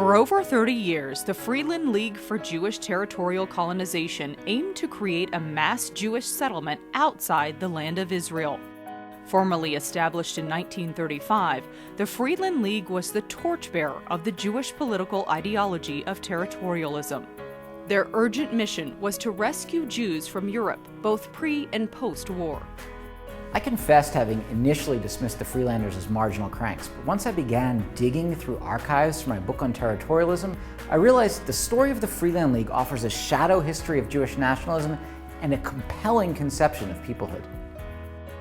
For over 30 years, the Freeland League for Jewish Territorial Colonization aimed to create a mass Jewish settlement outside the land of Israel. Formally established in 1935, the Freeland League was the torchbearer of the Jewish political ideology of territorialism. Their urgent mission was to rescue Jews from Europe, both pre- and post-war. I confessed having initially dismissed the Freelanders as marginal cranks, but once I began digging through archives for my book on territorialism, I realized the story of the Freeland League offers a shadow history of Jewish nationalism and a compelling conception of peoplehood.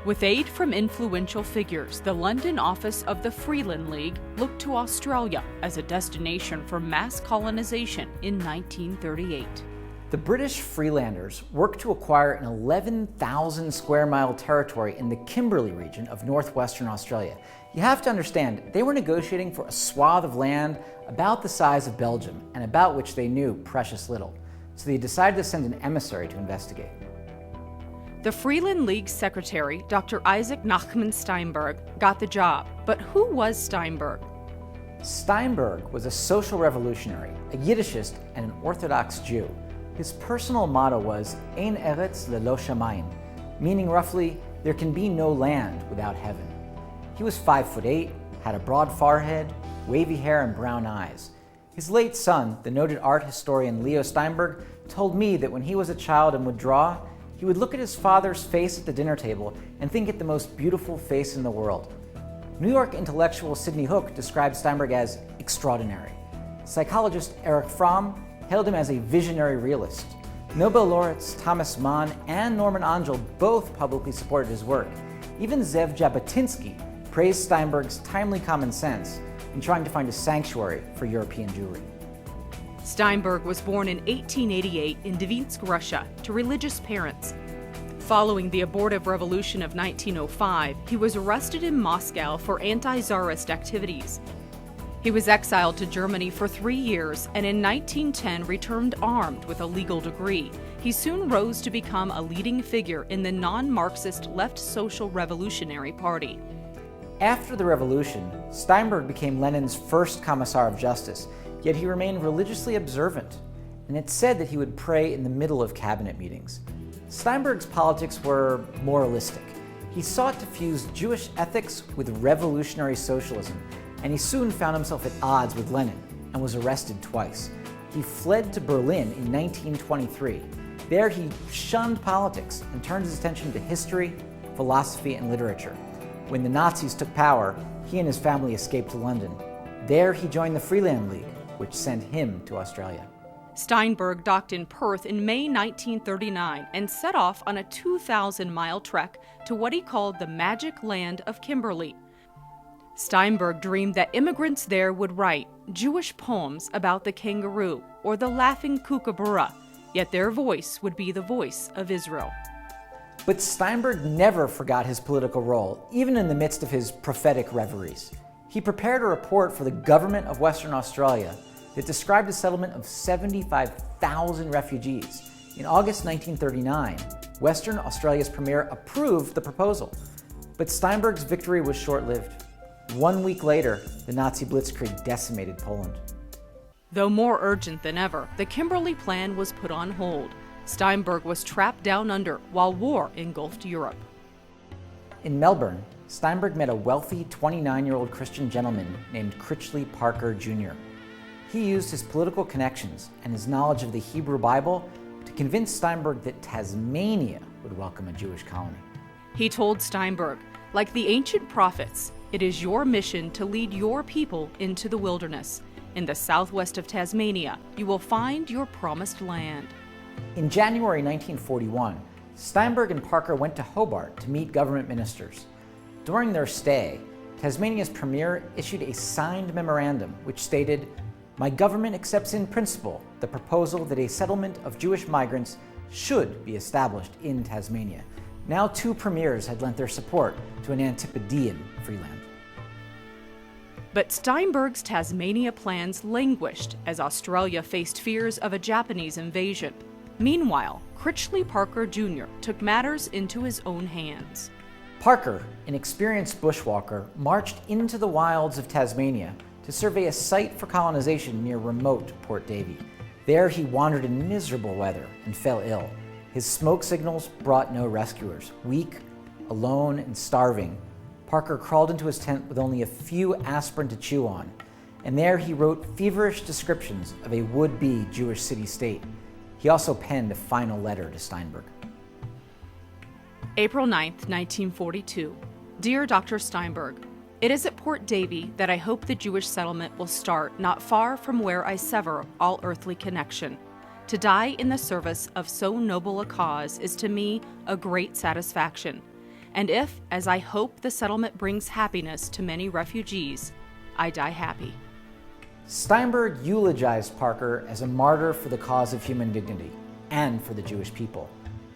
With aid from influential figures, the London office of the Freeland League looked to Australia as a destination for mass colonization in 1938. The British Freelanders worked to acquire an 11,000 square mile territory in the Kimberley region of northwestern Australia. You have to understand, they were negotiating for a swath of land about the size of Belgium and about which they knew precious little. So they decided to send an emissary to investigate. The Freeland League secretary, Dr. Isaac Nachman Steinberg, got the job. But who was Steinberg? Steinberg was a social revolutionary, a Yiddishist, and an Orthodox Jew. His personal motto was Ein Eretz lelo shamayim, meaning roughly, there can be no land without heaven. He was 5'8", had a broad forehead, wavy hair, and brown eyes. His late son, the noted art historian Leo Steinberg, told me that when he was a child and would draw, he would look at his father's face at the dinner table and think it the most beautiful face in the world. New York intellectual Sidney Hook described Steinberg as extraordinary. Psychologist Erich Fromm hailed him as a visionary realist. Nobel laureates Thomas Mann and Norman Angell both publicly supported his work. Even Zev Jabotinsky praised Steinberg's timely common sense in trying to find a sanctuary for European Jewry. Steinberg was born in 1888 in Dvinsk, Russia, to religious parents. Following the abortive revolution of 1905, he was arrested in Moscow for anti-Tsarist activities. He was exiled to Germany for 3 years and in 1910 returned armed with a legal degree. He soon rose to become a leading figure in the non-Marxist Left Social Revolutionary Party. After the revolution, Steinberg became Lenin's first Commissar of Justice, yet he remained religiously observant, and it's said that he would pray in the middle of cabinet meetings. Steinberg's politics were moralistic. He sought to fuse Jewish ethics with revolutionary socialism, and he soon found himself at odds with Lenin and was arrested twice. He fled to Berlin in 1923. There he shunned politics and turned his attention to history, philosophy, and literature. When the Nazis took power, he and his family escaped to London. There he joined the Freeland League, which sent him to Australia. Steinberg docked in Perth in May 1939 and set off on a 2,000-mile trek to what he called the magic land of Kimberley. Steinberg dreamed that immigrants there would write Jewish poems about the kangaroo or the laughing kookaburra, yet their voice would be the voice of Israel. But Steinberg never forgot his political role, even in the midst of his prophetic reveries. He prepared a report for the government of Western Australia that described a settlement of 75,000 refugees. In August 1939, Western Australia's premier approved the proposal. But Steinberg's victory was short-lived. 1 week later, the Nazi blitzkrieg decimated Poland. Though more urgent than ever, the Kimberley plan was put on hold. Steinberg was trapped down under while war engulfed Europe. In Melbourne, Steinberg met a wealthy 29-year-old Christian gentleman named Critchley Parker Jr. He used his political connections and his knowledge of the Hebrew Bible to convince Steinberg that Tasmania would welcome a Jewish colony. He told Steinberg, like the ancient prophets, it is your mission to lead your people into the wilderness. In the southwest of Tasmania, you will find your promised land. In January 1941, Steinberg and Parker went to Hobart to meet government ministers. During their stay, Tasmania's premier issued a signed memorandum which stated, "My government accepts in principle the proposal that a settlement of Jewish migrants should be established in Tasmania." Now 2 premiers had lent their support to an Antipodean Freeland. But Steinberg's Tasmania plans languished as Australia faced fears of a Japanese invasion. Meanwhile, Critchley Parker Jr. took matters into his own hands. Parker, an experienced bushwalker, marched into the wilds of Tasmania to survey a site for colonization near remote Port Davey. There he wandered in miserable weather and fell ill. His smoke signals brought no rescuers. Weak, alone, and starving, Parker crawled into his tent with only a few aspirin to chew on, and there he wrote feverish descriptions of a would-be Jewish city-state. He also penned a final letter to Steinberg. April 9th, 1942. Dear Dr. Steinberg, it is at Port Davey that I hope the Jewish settlement will start not far from where I sever all earthly connection. To die in the service of so noble a cause is to me a great satisfaction. And if, as I hope, the settlement brings happiness to many refugees, I die happy. Steinberg eulogized Parker as a martyr for the cause of human dignity and for the Jewish people.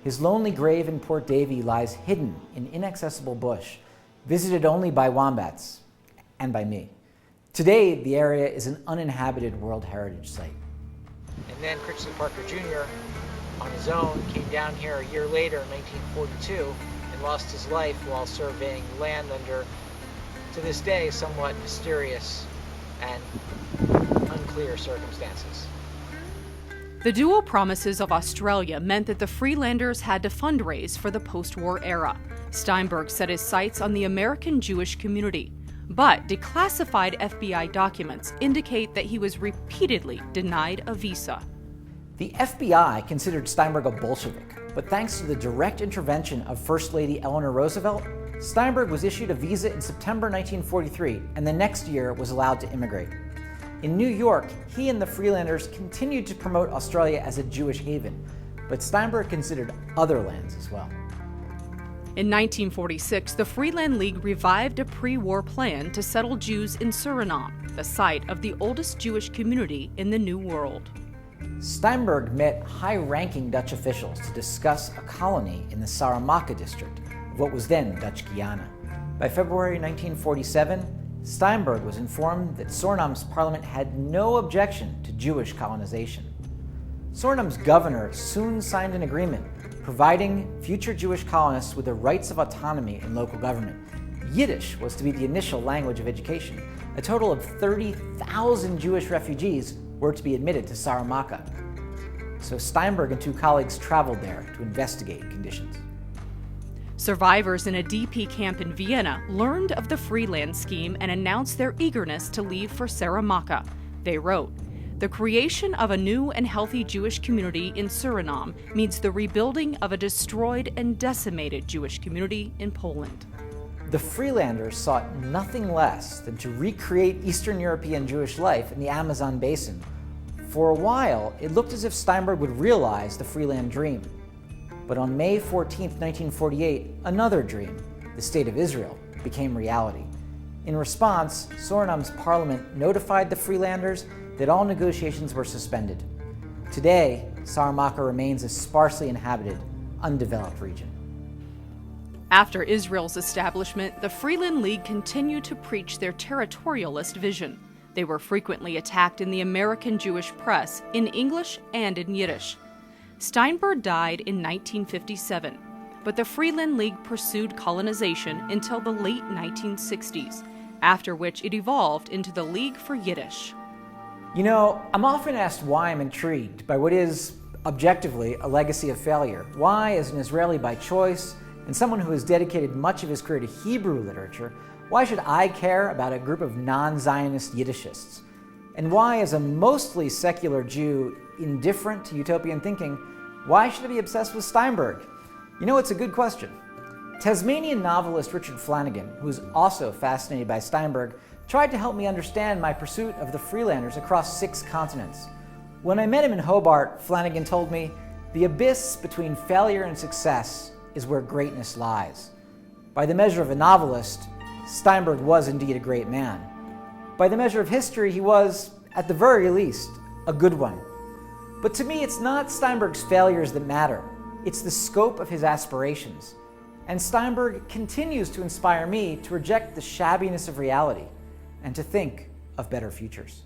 His lonely grave in Port Davey lies hidden in inaccessible bush, visited only by wombats and by me. Today, the area is an uninhabited World Heritage Site. And then Christian Parker Jr. on his own came down here a year later in 1942 and lost his life while surveying land under, to this day, somewhat mysterious and unclear circumstances. The dual promises of Australia meant that the Freelanders had to fundraise for the post-war era. Steinberg set his sights on the American Jewish community, but declassified FBI documents indicate that he was repeatedly denied a visa. The FBI considered Steinberg a Bolshevik, but thanks to the direct intervention of First Lady Eleanor Roosevelt, Steinberg was issued a visa in September 1943 and the next year was allowed to immigrate. In New York, he and the Freelanders continued to promote Australia as a Jewish haven, but Steinberg considered other lands as well. In 1946, the Freeland League revived a pre-war plan to settle Jews in Surinam, the site of the oldest Jewish community in the New World. Steinberg met high-ranking Dutch officials to discuss a colony in the Saramacca district of what was then Dutch Guiana. By February 1947, Steinberg was informed that Surinam's parliament had no objection to Jewish colonization. Surinam's governor soon signed an agreement providing future Jewish colonists with the rights of autonomy in local government. Yiddish was to be the initial language of education. A total of 30,000 Jewish refugees were to be admitted to Saramacca. So Steinberg and two colleagues traveled there to investigate conditions. Survivors in a DP camp in Vienna learned of the Freeland scheme and announced their eagerness to leave for Saramacca. They wrote, "The creation of a new and healthy Jewish community in Suriname means the rebuilding of a destroyed and decimated Jewish community in Poland." The Freelanders sought nothing less than to recreate Eastern European Jewish life in the Amazon basin. For a while, it looked as if Steinberg would realize the Freeland dream. But on May 14, 1948, another dream, the State of Israel, became reality. In response, Suriname's parliament notified the Freelanders that all negotiations were suspended. Today, Saramacca remains a sparsely inhabited, undeveloped region. After Israel's establishment, the Freeland League continued to preach their territorialist vision. They were frequently attacked in the American Jewish press, in English and in Yiddish. Steinberg died in 1957, but the Freeland League pursued colonization until the late 1960s, after which it evolved into the League for Yiddish. You know, I'm often asked why I'm intrigued by what is, objectively, a legacy of failure. Why, as an Israeli by choice, and someone who has dedicated much of his career to Hebrew literature, why should I care about a group of non-Zionist Yiddishists? And why, as a mostly secular Jew, indifferent to utopian thinking, why should I be obsessed with Steinberg? You know, it's a good question. Tasmanian novelist Richard Flanagan, who is also fascinated by Steinberg, tried to help me understand my pursuit of the Freelanders across 6 continents. When I met him in Hobart, Flanagan told me, "The abyss between failure and success is where greatness lies." By the measure of a novelist, Steinberg was indeed a great man. By the measure of history, he was, at the very least, a good one. But to me, it's not Steinberg's failures that matter. It's the scope of his aspirations. And Steinberg continues to inspire me to reject the shabbiness of reality and to think of better futures.